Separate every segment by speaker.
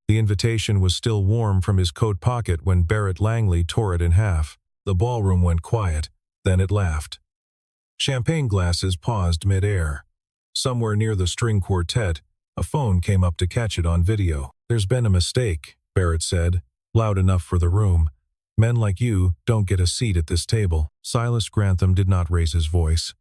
Speaker 1: The invitation was still warm from his coat pocket when Barrett Langley tore it in half. The ballroom went quiet, then it laughed. Champagne glasses paused mid-air. Somewhere near the string quartet, a phone came up to catch it on video. "There's been a mistake," Barrett said, loud enough for the room. "Men like you don't get a seat at this table." Silas Grantham did not raise his voice.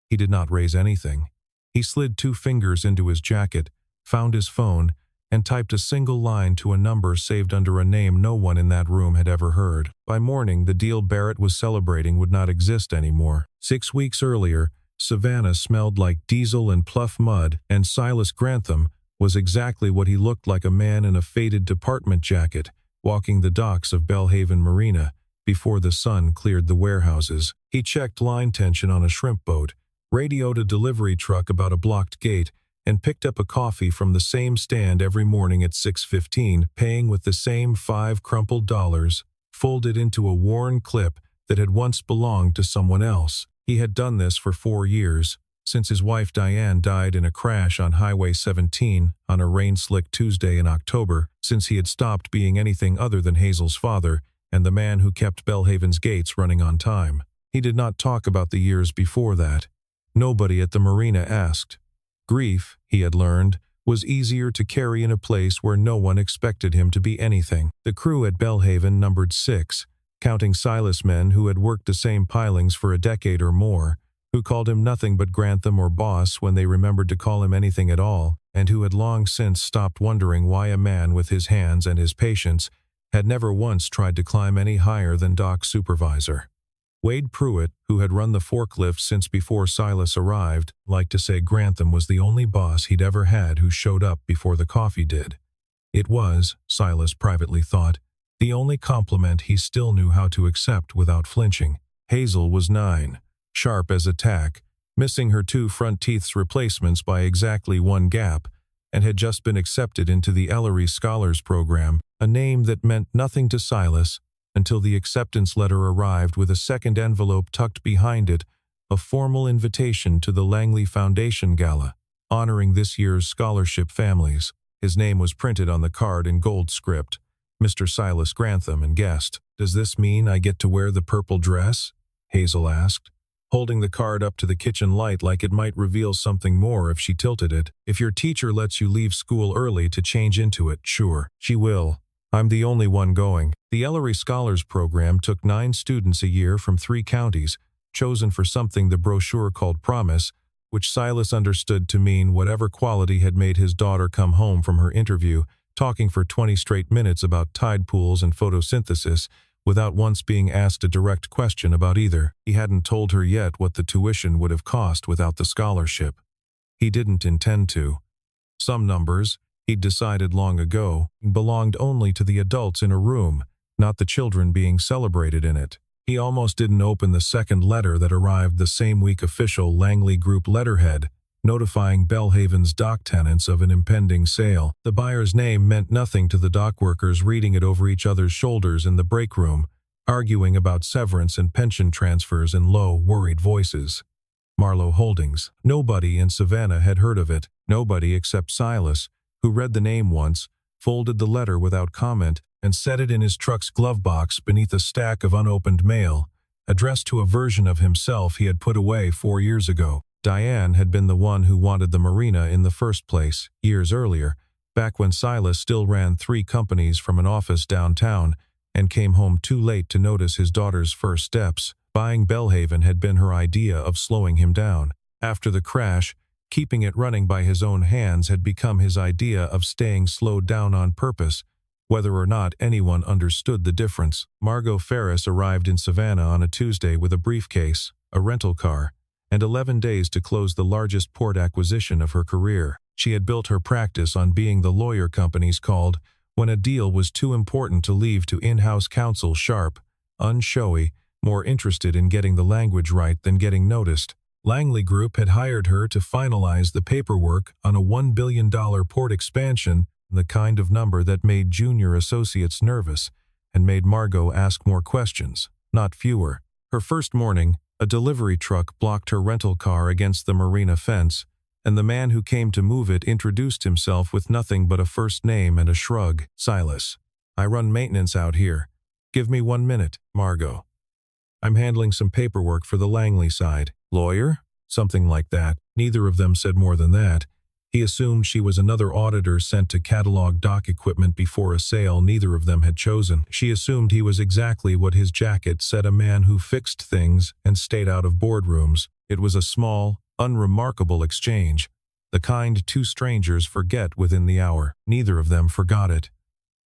Speaker 1: He did not raise anything. He slid 2 fingers into his jacket, found his phone, and typed a single line to a number saved under a name no one in that room had ever heard. By morning, the deal Barrett was celebrating would not exist anymore. 6 weeks earlier, Savannah smelled like diesel and pluff mud, and Silas Grantham was exactly what he looked like, a man in a faded department jacket, walking the docks of Belhaven Marina before the sun cleared the warehouses. He checked line tension on a shrimp boat, radioed a delivery truck about a blocked gate, and picked up a coffee from the same stand every morning at 6:15, paying with the same 5 crumpled dollars, folded into a worn clip that had once belonged to someone else. He had done this for 4 years, since his wife Diane died in a crash on Highway 17 on a rain-slick Tuesday in October, since he had stopped being anything other than Hazel's father and the man who kept Belhaven's gates running on time. He did not talk about the years before that. Nobody at the marina asked. Grief, he had learned, was easier to carry in a place where no one expected him to be anything. The crew at Belhaven numbered 6, counting Silas, men who had worked the same pilings for a decade or more, who called him nothing but Grantham or boss when they remembered to call him anything at all, and who had long since stopped wondering why a man with his hands and his patience had never once tried to climb any higher than dock supervisor. Wade Pruitt, who had run the forklift since before Silas arrived, liked to say Grantham was the only boss he'd ever had who showed up before the coffee did. It was, Silas privately thought, the only compliment he still knew how to accept without flinching. Hazel was 9, sharp as a tack, missing her 2 front teeth's replacements by exactly 1 gap, and had just been accepted into the Ellery Scholars Program, a name that meant nothing to Silas until the acceptance letter arrived with a second envelope tucked behind it, a formal invitation to the Langley Foundation Gala, honoring this year's scholarship families. His name was printed on the card in gold script, Mr. Silas Grantham and guest. "Does this mean I get to wear the purple dress?" Hazel asked, holding the card up to the kitchen light like it might reveal something more if she tilted it. "If your teacher lets you leave school early to change into it, sure." "She will. I'm the only one going." The Ellery Scholars Program took 9 students a year from 3 counties, chosen for something the brochure called Promise, which Silas understood to mean whatever quality had made his daughter come home from her interview, talking for 20 straight minutes about tide pools and photosynthesis, without once being asked a direct question about either. He hadn't told her yet what the tuition would have cost without the scholarship. He didn't intend to. Some numbers, he'd decided long ago, belonged only to the adults in a room, not the children being celebrated in it. He almost didn't open the second letter that arrived the same week, official Langley Group letterhead, notifying Belhaven's dock tenants of an impending sale. The buyer's name meant nothing to the dock workers reading it over each other's shoulders in the break room, arguing about severance and pension transfers in low, worried voices. Marlowe Holdings. Nobody in Savannah had heard of it, nobody except Silas, who read the name once, folded the letter without comment, and set it in his truck's glove box beneath a stack of unopened mail, addressed to a version of himself he had put away 4 years ago. Diane had been the one who wanted the marina in the first place, years earlier, back when Silas still ran 3 companies from an office downtown and came home too late to notice his daughter's first steps. Buying Belhaven had been her idea of slowing him down. After the crash, keeping it running by his own hands had become his idea of staying slowed down on purpose, whether or not anyone understood the difference. Margot Ferris arrived in Savannah on a Tuesday with a briefcase, a rental car, and 11 days to close the largest port acquisition of her career. She had built her practice on being the lawyer companies called when a deal was too important to leave to in-house counsel, sharp, unshowy, more interested in getting the language right than getting noticed. Langley Group had hired her to finalize the paperwork on a $1 billion port expansion, the kind of number that made junior associates nervous and made Margot ask more questions, not fewer. Her first morning, a delivery truck blocked her rental car against the marina fence, and the man who came to move it introduced himself with nothing but a first name and a shrug. Silas. I run maintenance out here. Give me 1 minute. Margot. I'm handling some paperwork for the Langley side. Lawyer? Something like that. Neither of them said more than that. He assumed she was another auditor sent to catalog dock equipment before a sale neither of them had chosen. She assumed he was exactly what his jacket said, a man who fixed things and stayed out of boardrooms. It was a small, unremarkable exchange, the kind two strangers forget within the hour. Neither of them forgot it.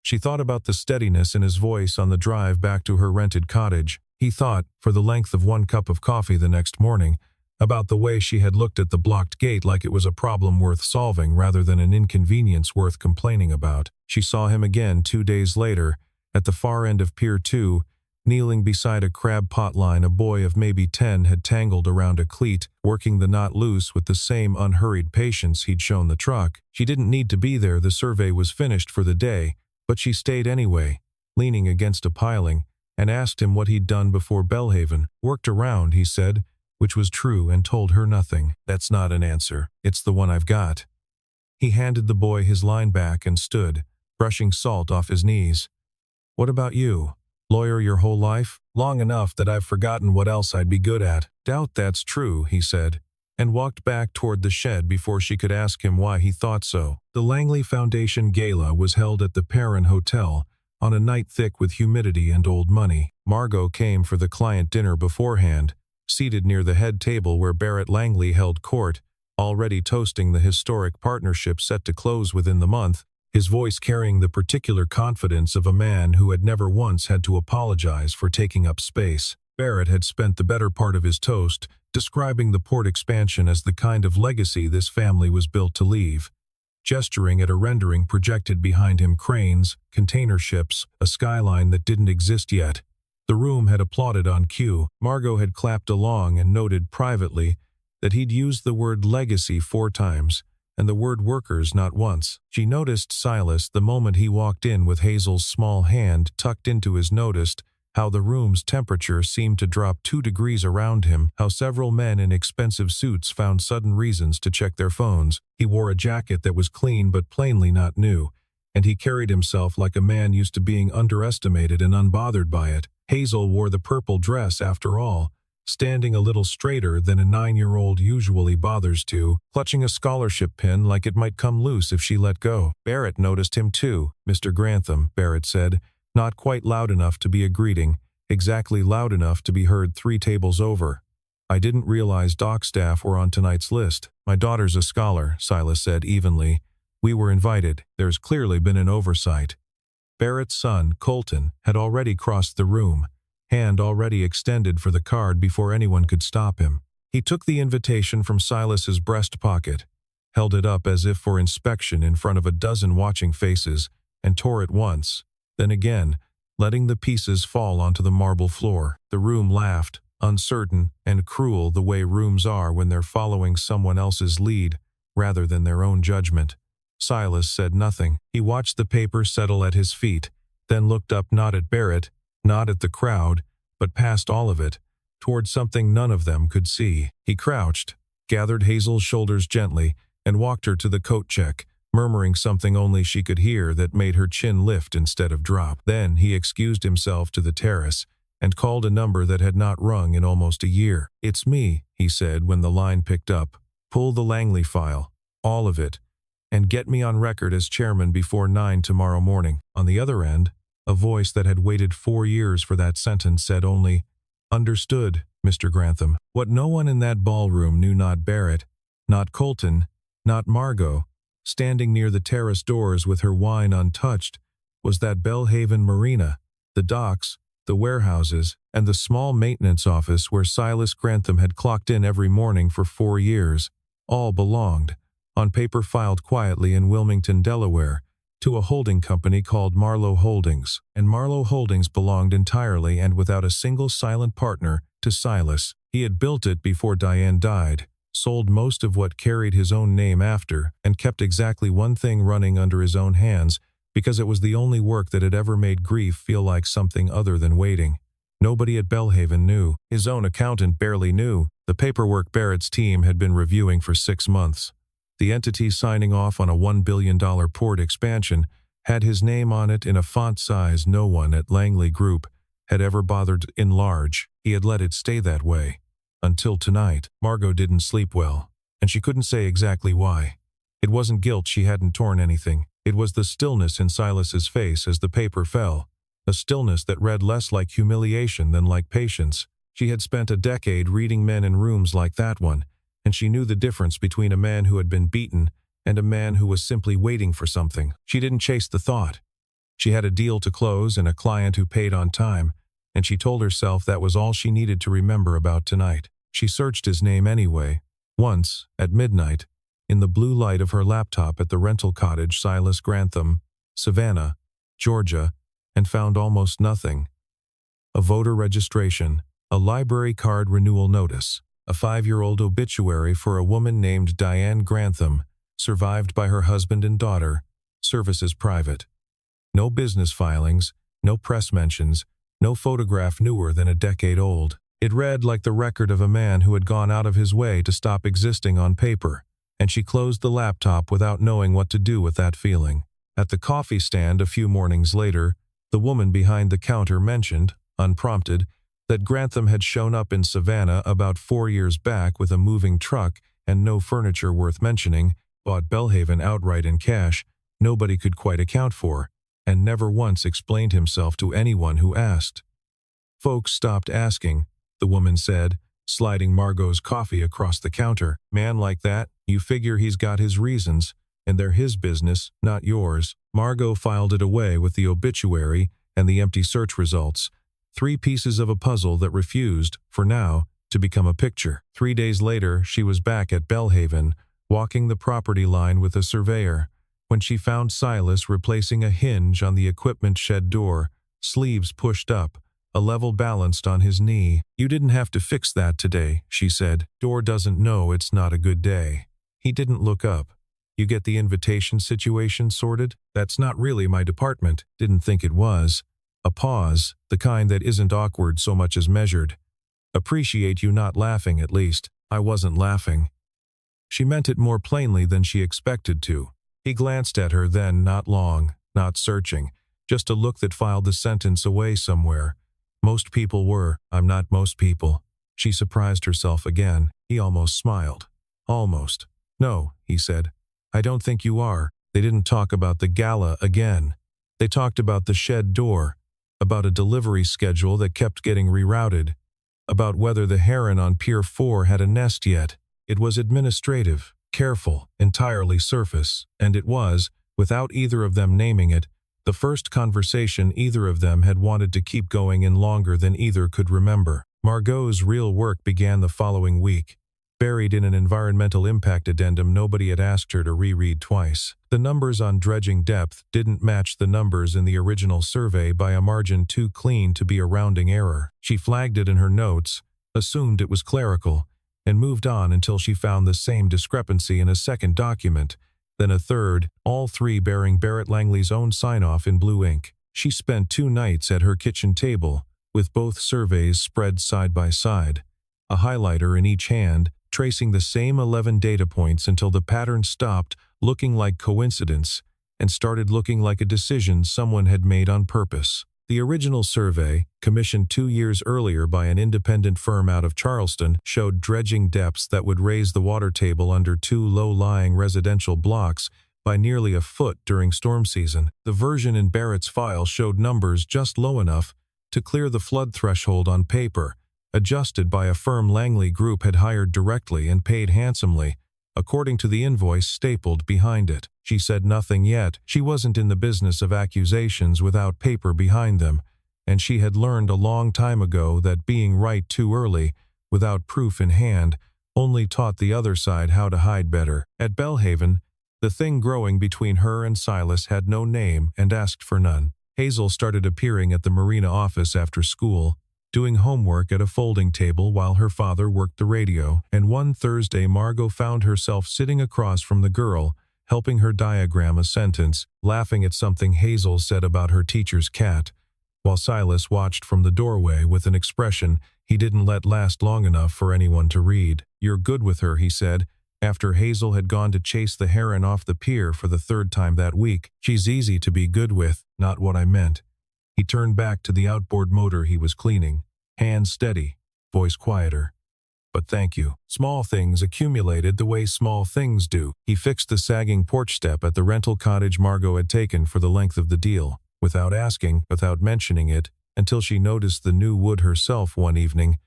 Speaker 1: She thought about the steadiness in his voice on the drive back to her rented cottage. He thought, for the length of 1 cup of coffee the next morning, about the way she had looked at the blocked gate like it was a problem worth solving rather than an inconvenience worth complaining about. She saw him again 2 days later, at the far end of Pier 2, kneeling beside a crab pot line a boy of maybe 10 had tangled around a cleat, working the knot loose with the same unhurried patience he'd shown the truck. She didn't need to be there, the survey was finished for the day, but she stayed anyway, leaning against a piling, and asked him what he'd done before Belhaven. Worked around, he said, which was true, and told her nothing. That's not an answer. It's the one I've got. He handed the boy his line back and stood, brushing salt off his knees. What about you? Lawyer your whole life? Long enough that I've forgotten what else I'd be good at. Doubt that's true, he said, and walked back toward the shed before she could ask him why he thought so. The Langley Foundation Gala was held at the Perrin Hotel, on a night thick with humidity and old money. Margot came for the client dinner beforehand, seated near the head table where Barrett Langley held court, already toasting the historic partnership set to close within the month, his voice carrying the particular confidence of a man who had never once had to apologize for taking up space. Barrett had spent the better part of his toast describing the port expansion as the kind of legacy this family was built to leave, gesturing at a rendering projected behind him: cranes, container ships, a skyline that didn't exist yet. The room had applauded on cue. Margot had clapped along and noted privately that he'd used the word legacy 4 times, and the word workers not once. She noticed Silas the moment he walked in with Hazel's small hand tucked into his, noticed how the room's temperature seemed to drop 2 degrees around him, how several men in expensive suits found sudden reasons to check their phones. He wore a jacket that was clean but plainly not new, and he carried himself like a man used to being underestimated and unbothered by it. Hazel wore the purple dress after all, standing a little straighter than a 9-year-old usually bothers to, clutching a scholarship pin like it might come loose if she let go. Barrett noticed him too. Mr. Grantham, Barrett said, not quite loud enough to be a greeting, exactly loud enough to be heard 3 tables over. I didn't realize dock staff were on tonight's list. My daughter's a scholar, Silas said evenly. We were invited. There's clearly been an oversight. Barrett's son, Colton, had already crossed the room, hand already extended for the card before anyone could stop him. He took the invitation from Silas's breast pocket, held it up as if for inspection in front of a dozen watching faces, and tore it once, then again, letting the pieces fall onto the marble floor. The room laughed, uncertain and cruel the way rooms are when they're following someone else's lead rather than their own judgment. Silas said nothing. He watched the paper settle at his feet, then looked up, not at Barrett, not at the crowd, but past all of it, toward something none of them could see. He crouched, gathered Hazel's shoulders gently, and walked her to the coat check, murmuring something only she could hear that made her chin lift instead of drop. Then he excused himself to the terrace and called a number that had not rung in almost a year. It's me, he said when the line picked up. Pull the Langley file, all of it, and get me on record as chairman before 9 tomorrow morning. On the other end, a voice that had waited 4 years for that sentence said only, Understood, Mr. Grantham. What no one in that ballroom knew, not Barrett, not Colton, not Margot, standing near the terrace doors with her wine untouched, was that Belhaven Marina, the docks, the warehouses, and the small maintenance office where Silas Grantham had clocked in every morning for 4 years, all belonged, on paper filed quietly in Wilmington, Delaware, to a holding company called Marlowe Holdings. And Marlowe Holdings belonged entirely and without a single silent partner to Silas. He had built it before Diane died, sold most of what carried his own name after, and kept exactly one thing running under his own hands because it was the only work that had ever made grief feel like something other than waiting. Nobody at Belhaven knew. His own accountant barely knew. The paperwork Barrett's team had been reviewing for 6 months. The entity signing off on a $1 billion port expansion had his name on it in a font size no one at Langley Group had ever bothered to enlarge. He had let it stay that way. Until tonight, Margot didn't sleep well, and she couldn't say exactly why. It wasn't guilt she hadn't torn anything. It was the stillness in Silas's face as the paper fell, a stillness that read less like humiliation than like patience. She had spent a decade reading men in rooms like that one, and she knew the difference between a man who had been beaten and a man who was simply waiting for something. She didn't chase the thought. She had a deal to close and a client who paid on time, and she told herself that was all she needed to remember about tonight. She searched his name anyway, once, at midnight, in the blue light of her laptop at the rental cottage Silas Grantham, Savannah, Georgia, and found almost nothing. A voter registration, a library card renewal notice, a 5-year-old obituary for a woman named Diane Grantham, survived by her husband and daughter, services private. No business filings, no press mentions, no photograph newer than a decade old. It read like the record of a man who had gone out of his way to stop existing on paper, and she closed the laptop without knowing what to do with that feeling. At the coffee stand a few mornings later, the woman behind the counter mentioned, unprompted, that Grantham had shown up in Savannah about 4 years back with a moving truck and no furniture worth mentioning, bought Belhaven outright in cash, nobody could quite account for, and never once explained himself to anyone who asked. Folks stopped asking, the woman said, sliding Margot's coffee across the counter. Man like that, you figure he's got his reasons, and they're his business, not yours. Margot filed it away with the obituary and the empty search results, 3 pieces of a puzzle that refused, for now, to become a picture. 3 days later, she was back at Belhaven, walking the property line with a surveyor, when she found Silas replacing a hinge on the equipment shed door, sleeves pushed up, a level balanced on his knee. You didn't have to fix that today, she said. Door doesn't know it's not a good day. He didn't look up. You get the invitation situation sorted? That's not really my department. Didn't think it was. A pause, the kind that isn't awkward so much as measured. Appreciate you not laughing at least. I wasn't laughing. She meant it more plainly than she expected to. He glanced at her then, not long, not searching, just a look that filed the sentence away somewhere. Most people were. I'm not most people. She surprised herself again. He almost smiled. Almost. No, he said. I don't think you are. They didn't talk about the gala again. They talked about the shed door, about a delivery schedule that kept getting rerouted, about whether the heron on Pier 4 had a nest yet. It was administrative, careful, entirely surface, and it was, without either of them naming it, the first conversation either of them had wanted to keep going in longer than either could remember. Margot's real work began the following week, buried in an environmental impact addendum nobody had asked her to reread twice. The numbers on dredging depth didn't match the numbers in the original survey by a margin too clean to be a rounding error. She flagged it in her notes, assumed it was clerical, and moved on until she found the same discrepancy in a second document, then a third, all 3 bearing Barrett Langley's own sign-off in blue ink. She spent 2 nights at her kitchen table, with both surveys spread side by side, a highlighter in each hand, tracing the same 11 data points until the pattern stopped looking like coincidence and started looking like a decision someone had made on purpose. The original survey, commissioned 2 years earlier by an independent firm out of Charleston, showed dredging depths that would raise the water table under 2 low-lying residential blocks by nearly a foot during storm season. The version in Barrett's file showed numbers just low enough to clear the flood threshold on paper, adjusted by a firm Langley Group had hired directly and paid handsomely, according to the invoice stapled behind it. She said nothing yet. She wasn't in the business of accusations without paper behind them, and she had learned a long time ago that being right too early, without proof in hand, only taught the other side how to hide better. At Belhaven, the thing growing between her and Silas had no name and asked for none. Hazel started appearing at the marina office after school, doing homework at a folding table while her father worked the radio, and one Thursday Margot found herself sitting across from the girl, helping her diagram a sentence, laughing at something Hazel said about her teacher's cat, while Silas watched from the doorway with an expression he didn't let last long enough for anyone to read. "You're good with her," he said, after Hazel had gone to chase the heron off the pier for the third time that week. "She's easy to be good with, not what I meant." He turned back to the outboard motor he was cleaning. Hands steady, voice quieter. "But thank you." Small things accumulated the way small things do. He fixed the sagging porch step at the rental cottage Margot had taken for the length of the deal, without asking, without mentioning it, until she noticed the new wood herself one evening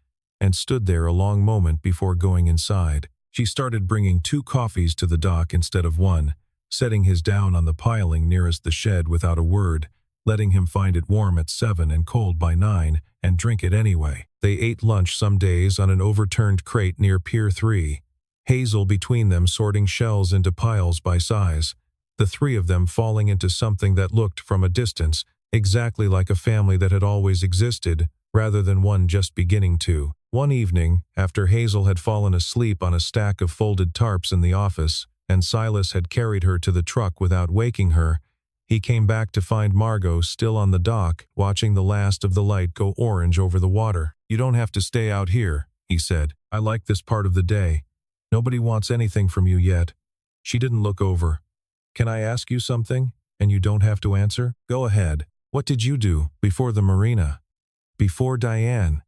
Speaker 1: and stood there a long moment before going inside. She started bringing 2 coffees to the dock instead of 1, setting his down on the piling nearest the shed without a word, letting him find it warm at 7 and cold by 9, and drink it anyway. They ate lunch some days on an overturned crate near Pier 3, Hazel between them sorting shells into piles by size, the 3 of them falling into something that looked, from a distance, exactly like a family that had always existed, rather than one just beginning to. One evening, after Hazel had fallen asleep on a stack of folded tarps in the office, and Silas had carried her to the truck without waking her, he came back to find Margot still on the dock, watching the last of the light go orange over the water. "You don't have to stay out here," he said. "I like this part of the day. Nobody wants anything from you yet." She didn't look over. "Can I ask you something? And you don't have to answer?" "Go ahead. What did you do before the marina?" "Before Diane."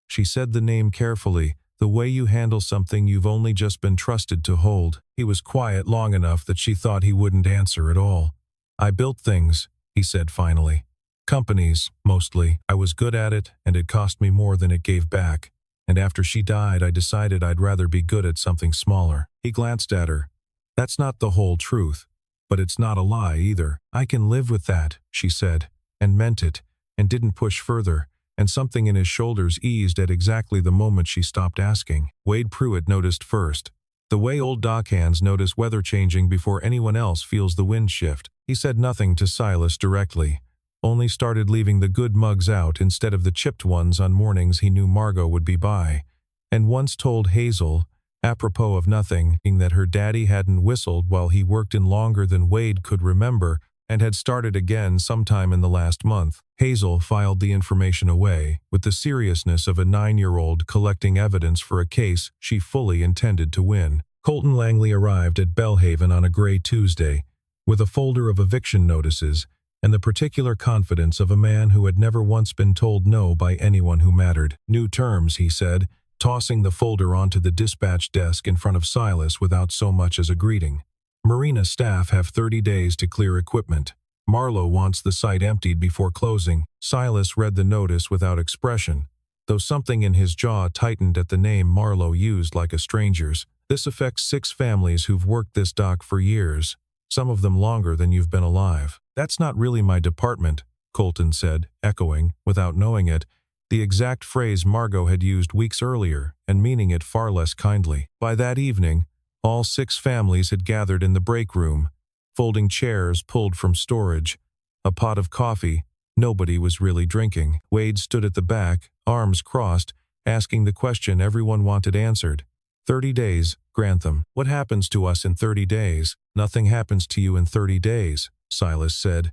Speaker 1: She said the name carefully, the way you handle something you've only just been trusted to hold. He was quiet long enough that she thought he wouldn't answer at all. "I built things," he said finally. "Companies, mostly. I was good at it, and it cost me more than it gave back. And after she died, I decided I'd rather be good at something smaller." He glanced at her. "That's not the whole truth, but it's not a lie either." "I can live with that," she said, and meant it, and didn't push further, and something in his shoulders eased at exactly the moment she stopped asking. Wade Pruitt noticed first, the way old dockhands notice weather changing before anyone else feels the wind shift. He said nothing to Silas directly, only started leaving the good mugs out instead of the chipped ones on mornings he knew Margot would be by, and once told Hazel, apropos of nothing, that her daddy hadn't whistled while he worked in longer than Wade could remember, and had started again sometime in the last month. Hazel filed the information away, with the seriousness of a 9-year-old collecting evidence for a case she fully intended to win. Colton Langley arrived at Belhaven on a gray Tuesday, with a folder of eviction notices, and the particular confidence of a man who had never once been told no by anyone who mattered. "New terms," he said, tossing the folder onto the dispatch desk in front of Silas without so much as a greeting. "Marina staff have 30 days to clear equipment. Marlowe wants the site emptied before closing." Silas read the notice without expression, though something in his jaw tightened at the name Marlowe used like a stranger's. "This affects 6 families who've worked this dock for years, some of them longer than you've been alive." "That's not really my department," Colton said, echoing, without knowing it, the exact phrase Margot had used weeks earlier, and meaning it far less kindly. By that evening, all 6 families had gathered in the break room, folding chairs pulled from storage, a pot of coffee. Nobody was really drinking. Wade stood at the back, arms crossed, asking the question everyone wanted answered. 30 days, Grantham. "What happens to us in 30 days? "Nothing happens to you in 30 days, Silas said.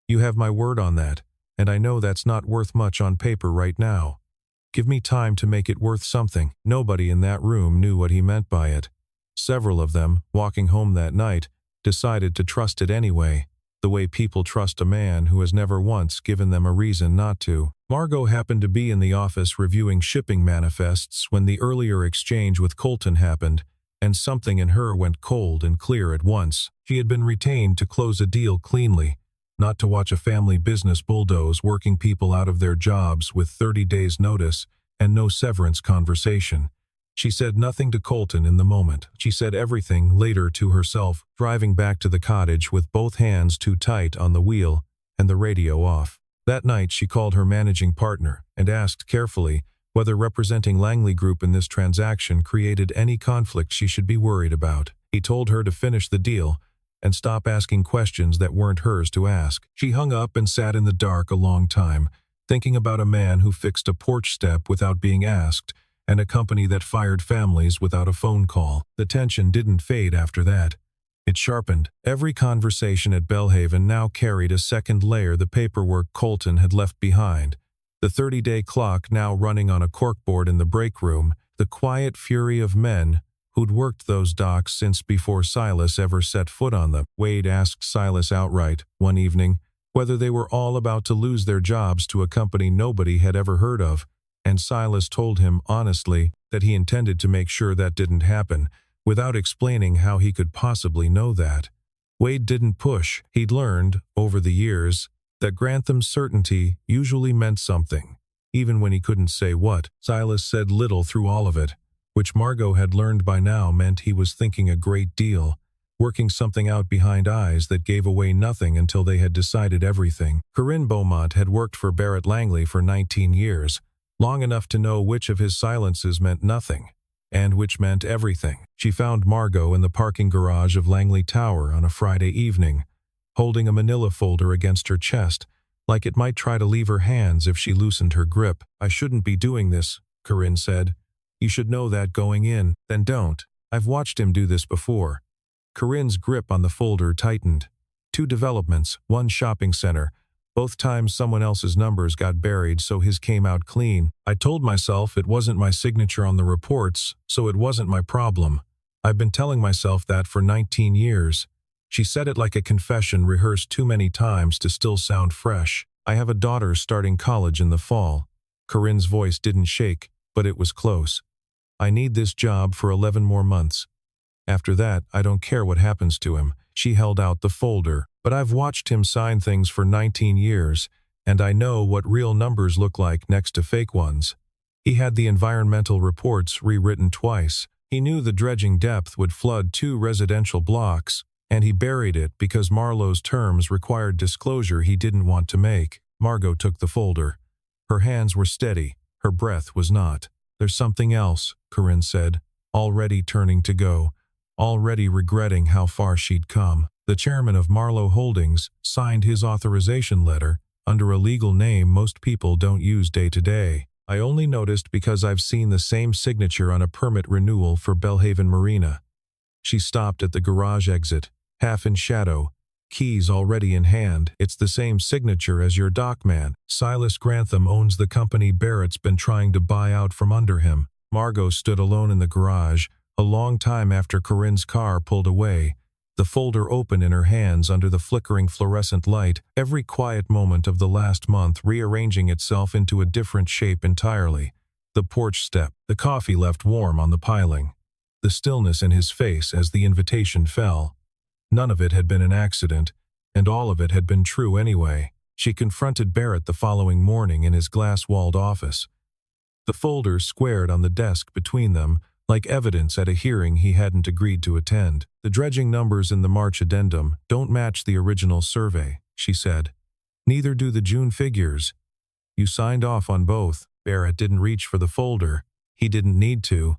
Speaker 1: "You have my word on that, and I know that's not worth much on paper right now. Give me time to make it worth something." Nobody in that room knew what he meant by it. Several of them, walking home that night, decided to trust it anyway, the way people trust a man who has never once given them a reason not to. Margot happened to be in the office reviewing shipping manifests when the earlier exchange with Colton happened, and something in her went cold and clear at once. She had been retained to close a deal cleanly, not to watch a family business bulldoze working people out of their jobs with 30 days' notice and no severance conversation. She said nothing to Colton in the moment. She said everything later to herself, driving back to the cottage with both hands too tight on the wheel and the radio off. That night she called her managing partner and asked carefully whether representing Langley Group in this transaction created any conflict she should be worried about. He told her to finish the deal and stop asking questions that weren't hers to ask. She hung up and sat in the dark a long time, thinking about a man who fixed a porch step without being asked, and a company that fired families without a phone call. The tension didn't fade after that. It sharpened. Every conversation at Belhaven now carried a second layer the paperwork Colton had left behind. The 30-day clock now running on a corkboard in the break room, the quiet fury of men who'd worked those docks since before Silas ever set foot on them. Wade asked Silas outright, one evening, whether they were all about to lose their jobs to a company nobody had ever heard of, and Silas told him honestly that he intended to make sure that didn't happen, without explaining how he could possibly know that. Wade didn't push. He'd learned, over the years, that Grantham's certainty usually meant something, even when he couldn't say what. Silas said little through all of it, which Margot had learned by now meant he was thinking a great deal, working something out behind eyes that gave away nothing until they had decided everything. Corinne Beaumont had worked for Barrett Langley for 19 years, long enough to know which of his silences meant nothing, and which meant everything. She found Margot in the parking garage of Langley Tower on a Friday evening, holding a manila folder against her chest, like it might try to leave her hands if she loosened her grip. "I shouldn't be doing this," Corinne said. "You should know that going in." "Then don't. I've watched him do this before." Corinne's grip on the folder tightened. 2 developments, 1 shopping center. Both times someone else's numbers got buried, so his came out clean. "I told myself it wasn't my signature on the reports, so it wasn't my problem. I've been telling myself that for 19 years. She said it like a confession rehearsed too many times to still sound fresh. "I have a daughter starting college in the fall." Corinne's voice didn't shake, but it was close. "I need this job for 11 more months. After that, I don't care what happens to him." She held out the folder. "But I've watched him sign things for 19 years, and I know what real numbers look like next to fake ones." He had the environmental reports rewritten twice. He knew the dredging depth would flood 2 residential blocks, and he buried it because Marlowe's terms required disclosure he didn't want to make. Margot took the folder. Her hands were steady. Her breath was not. "There's something else," Corinne said, already turning to go, already regretting how far she'd come. The chairman of Marlowe Holdings signed his authorization letter under a legal name most people don't use day to day. "I only noticed because I've seen the same signature on a permit renewal for Belhaven Marina." She stopped at the garage exit, half in shadow, keys already in hand. "It's the same signature as your dockman. Silas Grantham owns the company Barrett's been trying to buy out from under him." Margot stood alone in the garage, a long time after Corinne's car pulled away, the folder open in her hands under the flickering fluorescent light, every quiet moment of the last month rearranging itself into a different shape entirely. The porch step, the coffee left warm on the piling, the stillness in his face as the invitation fell. None of it had been an accident, and all of it had been true anyway. She confronted Barrett the following morning in his glass-walled office. The folder squared on the desk between them, like evidence at a hearing he hadn't agreed to attend. "The dredging numbers in the March addendum don't match the original survey," she said. "Neither do the June figures. You signed off on both." Barrett didn't reach for the folder. He didn't need to.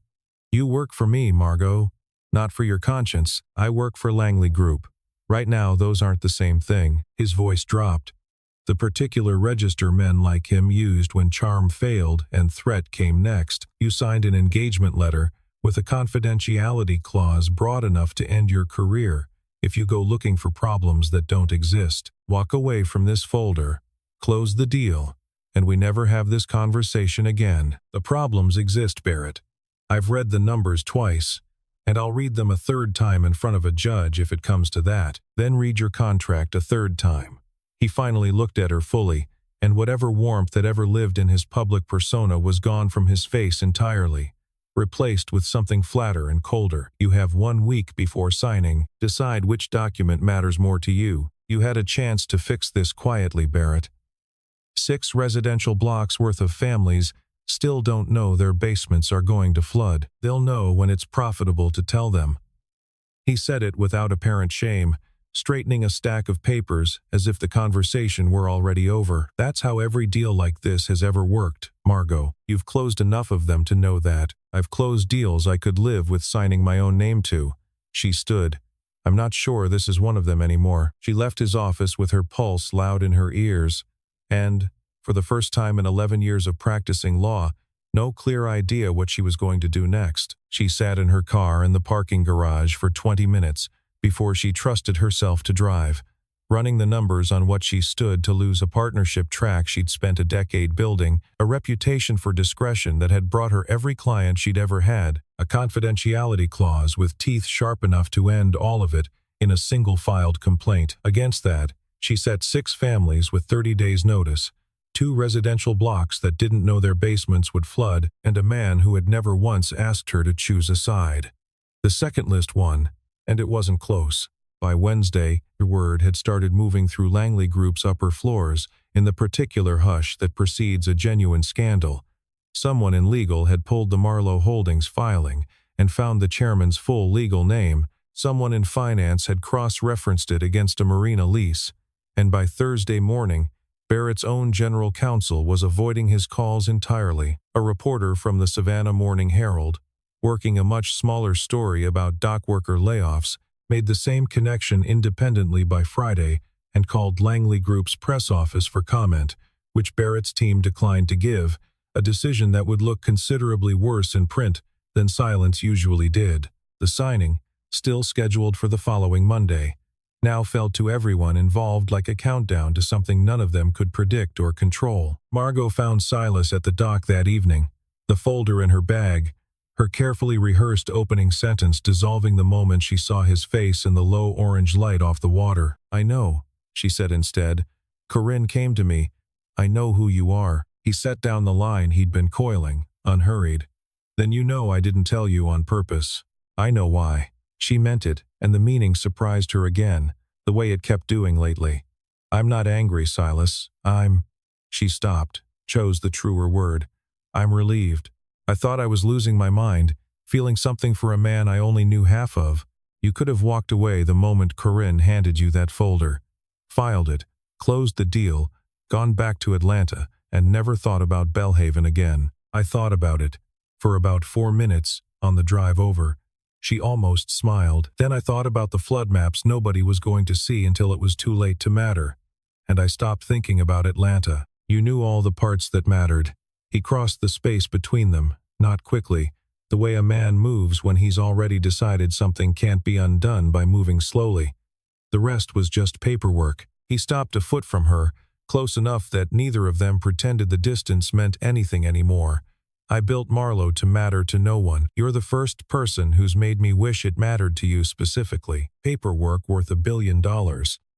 Speaker 1: "You work for me, Margot. Not for your conscience. I work for Langley Group. Right now, those aren't the same thing." His voice dropped. The particular register men like him used when charm failed and threat came next. "You signed an engagement letter with a confidentiality clause broad enough to end your career if you go looking for problems that don't exist. Walk away from this folder, close the deal, and we never have this conversation again." "The problems exist, Barrett. I've read the numbers twice, and I'll read them a 3rd time in front of a judge if it comes to that. Then read your contract a 3rd time. He finally looked at her fully, and whatever warmth that ever lived in his public persona was gone from his face entirely, replaced with something flatter and colder. "You have 1 week before signing. Decide which document matters more to you. You had a chance to fix this quietly, Barrett. 6 residential blocks worth of families still don't know their basements are going to flood. They'll know when it's profitable to tell them." He said it without apparent shame, straightening a stack of papers as if the conversation were already over. "That's how every deal like this has ever worked, Margot. You've closed enough of them to know that. I've closed deals I could live with signing my own name to." She stood. "I'm not sure this is one of them anymore." She left his office with her pulse loud in her ears, and, for the first time in 11 years of practicing law, no clear idea what she was going to do next. She sat in her car in the parking garage for 20 minutes before she trusted herself to drive. running the numbers on what she stood to lose: a partnership track she'd spent a decade building, a reputation for discretion that had brought her every client she'd ever had, a confidentiality clause with teeth sharp enough to end all of it in a single filed complaint. Against that, she set 6 families with 30 days' notice, 2 residential blocks that didn't know their basements would flood, and a man who had never once asked her to choose a side. The second list won, and it wasn't close. By Wednesday, the word had started moving through Langley Group's upper floors in the particular hush that precedes a genuine scandal. Someone in legal had pulled the Marlowe Holdings filing and found the chairman's full legal name. Someone in finance had cross-referenced it against a marina lease. And by Thursday morning, Barrett's own general counsel was avoiding his calls entirely. A reporter from the Savannah Morning Herald, working a much smaller story about dockworker layoffs, made the same connection independently by Friday and called Langley Group's press office for comment, which Barrett's team declined to give, a decision that would look considerably worse in print than silence usually did. The signing, still scheduled for the following Monday, now felt to everyone involved like a countdown to something none of them could predict or control. Margot found Silas at the dock that evening, the folder in her bag, her carefully rehearsed opening sentence dissolving the moment she saw his face in the low orange light off the water. "I know," she said instead. "Corinne came to me. I know who you are." He set down the line he'd been coiling, unhurried. "Then you know I didn't tell you on purpose. I know why." She meant it, and the meaning surprised her again, the way it kept doing lately. "I'm not angry, Silas. She stopped, chose the truer word. "I'm relieved. I thought I was losing my mind, feeling something for a man I only knew half of. You could have walked away the moment Corinne handed you that folder, filed it, closed the deal, gone back to Atlanta, and never thought about Belhaven again." "I thought about it for about 4 minutes on the drive over." She almost smiled. "Then I thought about the flood maps nobody was going to see until it was too late to matter. And I stopped thinking about Atlanta. You knew all the parts that mattered." He crossed the space between them, not quickly, the way a man moves when he's already decided something can't be undone by moving slowly. The rest was just paperwork. He stopped a foot from her, close enough that neither of them pretended the distance meant anything anymore. "I built Marlowe to matter to no one. You're the first person who's made me wish it mattered to you specifically. Paperwork worth $1 billion.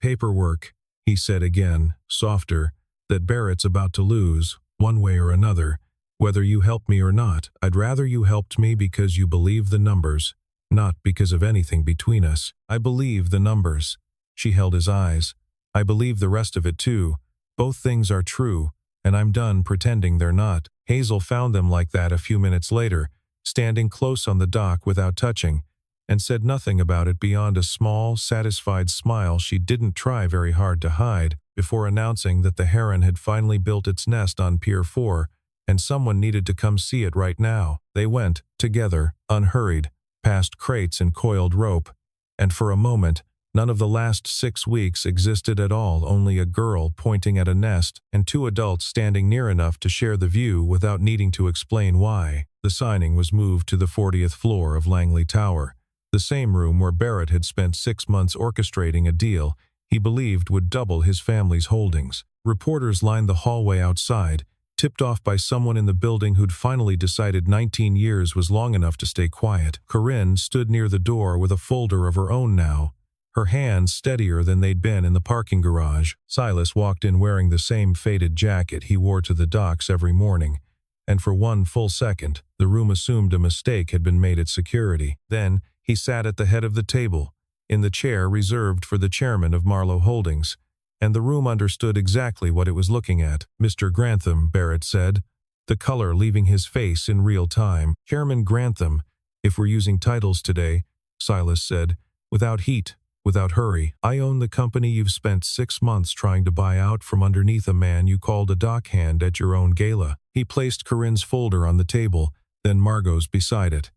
Speaker 1: Paperwork," he said again, softer, "that Barrett's about to lose, one way or another. Whether you help me or not, I'd rather you helped me because you believe the numbers, not because of anything between us." "I believe the numbers." She held his eyes. "I believe the rest of it too. Both things are true, and I'm done pretending they're not." Hazel found them like that a few minutes later, standing close on the dock without touching, and said nothing about it beyond a small, satisfied smile she didn't try very hard to hide, before announcing that the Heron had finally built its nest on Pier 4, and someone needed to come see it right now. They went, together, unhurried, past crates and coiled rope, and for a moment, none of the last 6 weeks existed at all, only a girl pointing at a nest and 2 adults standing near enough to share the view without needing to explain why. The signing was moved to the 40th floor of Langley Tower, the same room where Barrett had spent 6 months orchestrating a deal he believed would double his family's holdings. Reporters lined the hallway outside, tipped off by someone in the building who'd finally decided 19 years was long enough to stay quiet. Corinne stood near the door with a folder of her own now, her hands steadier than they'd been in the parking garage. Silas walked in wearing the same faded jacket he wore to the docks every morning, and for one full second, the room assumed a mistake had been made at security. Then, he sat at the head of the table, in the chair reserved for the chairman of Marlowe Holdings, and the room understood exactly what it was looking at. "Mr. Grantham," Barrett said, the color leaving his face in real time. "Chairman Grantham, if we're using titles today," Silas said, without heat, without hurry. "I own the company you've spent 6 months trying to buy out from underneath a man you called a dockhand at your own gala." He placed Corinne's folder on the table, then Margot's beside it.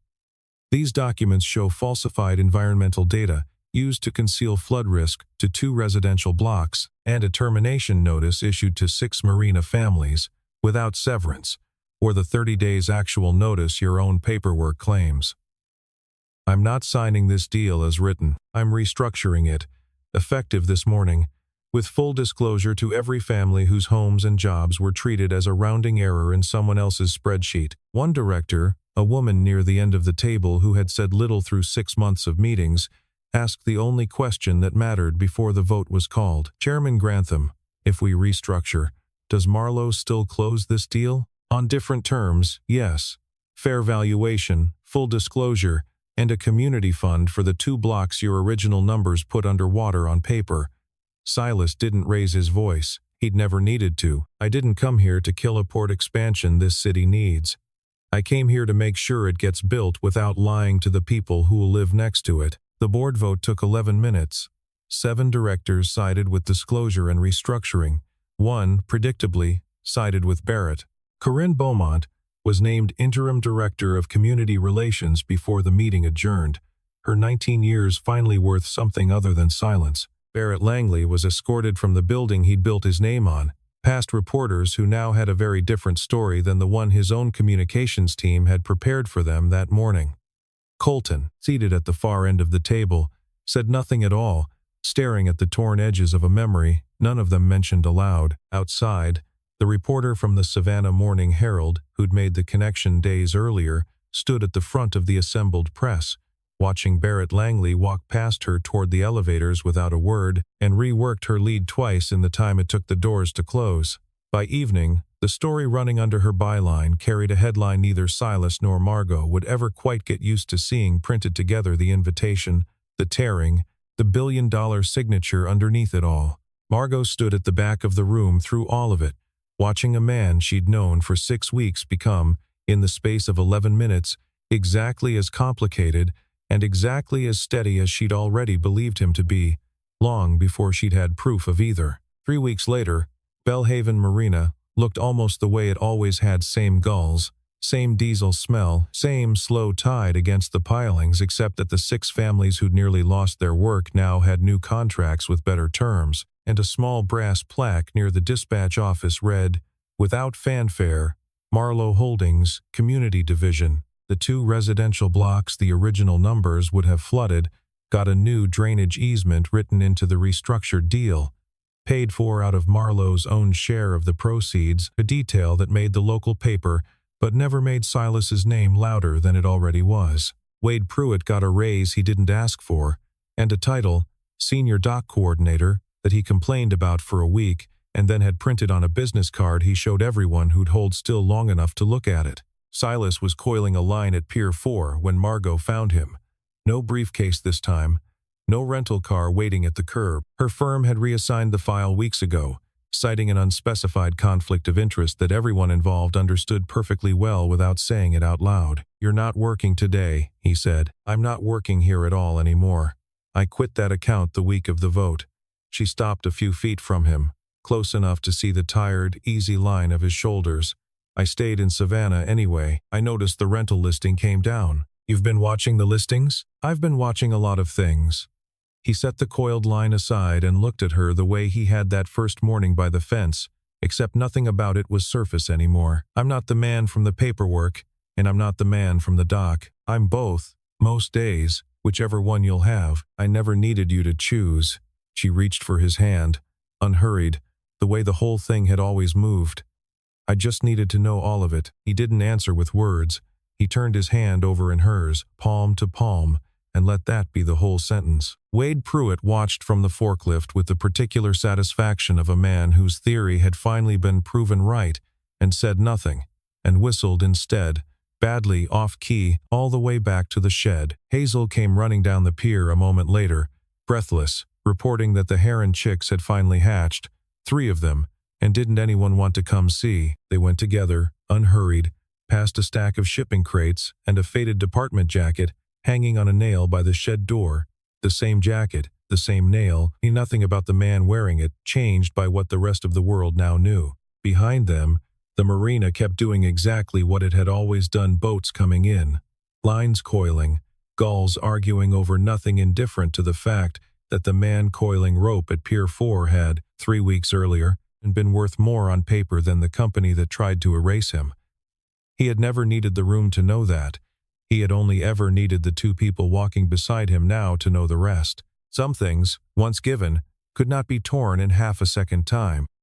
Speaker 1: "These documents show falsified environmental data used to conceal flood risk to 2 residential blocks and a termination notice issued to 6 marina families without severance, or the 30 days actual notice your own paperwork claims. I'm not signing this deal as written. I'm restructuring it, effective this morning, with full disclosure to every family whose homes and jobs were treated as a rounding error in someone else's spreadsheet. One director, a woman near the end of the table who had said little through 6 months of meetings, asked the only question that mattered before the vote was called. "Chairman Grantham, if we restructure, does Marlowe still close this deal?" "On different terms, yes. Fair valuation, full disclosure, and a community fund for the 2 blocks your original numbers put underwater on paper." Silas didn't raise his voice. He'd never needed to. "I didn't come here to kill a port expansion this city needs. I came here to make sure it gets built without lying to the people who will live next to it." The board vote took 11 minutes. 7 directors sided with disclosure and restructuring. 1, predictably, sided with Barrett. Corinne Beaumont was named interim director of community relations before the meeting adjourned, her 19 years finally worth something other than silence. Barrett Langley was escorted from the building he'd built his name on, past reporters who now had a very different story than the one his own communications team had prepared for them that morning. Colton, seated at the far end of the table, said nothing at all, staring at the torn edges of a memory none of them mentioned aloud. Outside, the reporter from the Savannah Morning Herald, who'd made the connection days earlier, stood at the front of the assembled press, watching Barrett Langley walk past her toward the elevators without a word, and reworked her lead twice in the time it took the doors to close. By evening, the story running under her byline carried a headline neither Silas nor Margot would ever quite get used to seeing printed together: the invitation, the tearing, the billion-dollar signature underneath it all. Margot stood at the back of the room through all of it, watching a man she'd known for 6 weeks become, in the space of 11 minutes, exactly as complicated and exactly as steady as she'd already believed him to be, long before she'd had proof of either. 3 weeks later, Belhaven Marina looked almost the way it always had: same gulls, same diesel smell, same slow tide against the pilings, except that the 6 families who'd nearly lost their work now had new contracts with better terms, and a small brass plaque near the dispatch office read, "Without fanfare, Marlowe Holdings, Community Division." The 2 residential blocks the original numbers would have flooded got a new drainage easement written into the restructured deal, paid for out of Marlowe's own share of the proceeds, a detail that made the local paper but never made Silas's name louder than it already was. Wade Pruitt got a raise he didn't ask for, and a title, Senior Dock Coordinator, that he complained about for a week and then had printed on a business card he showed everyone who'd hold still long enough to look at it. Silas was coiling a line at Pier 4 when Margot found him. No briefcase this time, no rental car waiting at the curb. Her firm had reassigned the file weeks ago, citing an unspecified conflict of interest that everyone involved understood perfectly well without saying it out loud. "You're not working today," he said. "I'm not working here at all anymore. I quit that account the week of the vote." She stopped a few feet from him, close enough to see the tired, easy line of his shoulders. "I stayed in Savannah anyway. I noticed the rental listing came down." "You've been watching the listings?" "I've been watching a lot of things." He set the coiled line aside and looked at her the way he had that first morning by the fence, except nothing about it was surface anymore. "I'm not the man from the paperwork, and I'm not the man from the dock. I'm both, most days, whichever one you'll have. I never needed you to choose." She reached for his hand, unhurried, the way the whole thing had always moved. "I just needed to know all of it." He didn't answer with words. He turned his hand over in hers, palm to palm, and let that be the whole sentence. Wade Pruitt watched from the forklift with the particular satisfaction of a man whose theory had finally been proven right, and said nothing, and whistled instead, badly off-key, all the way back to the shed. Hazel came running down the pier a moment later, breathless, reporting that the heron chicks had finally hatched, 3 of them, and didn't anyone want to come see. They went together, unhurried, past a stack of shipping crates and a faded department jacket hanging on a nail by the shed door. The same jacket, the same nail, knew nothing about the man wearing it, changed by what the rest of the world now knew. Behind them, the marina kept doing exactly what it had always done: boats coming in, lines coiling, gulls arguing over nothing, indifferent to the fact that the man coiling rope at Pier 4 had, 3 weeks earlier, been worth more on paper than the company that tried to erase him. He had never needed the room to know that. He had only ever needed the 2 people walking beside him now to know the rest. Some things, once given, could not be torn in half a second time,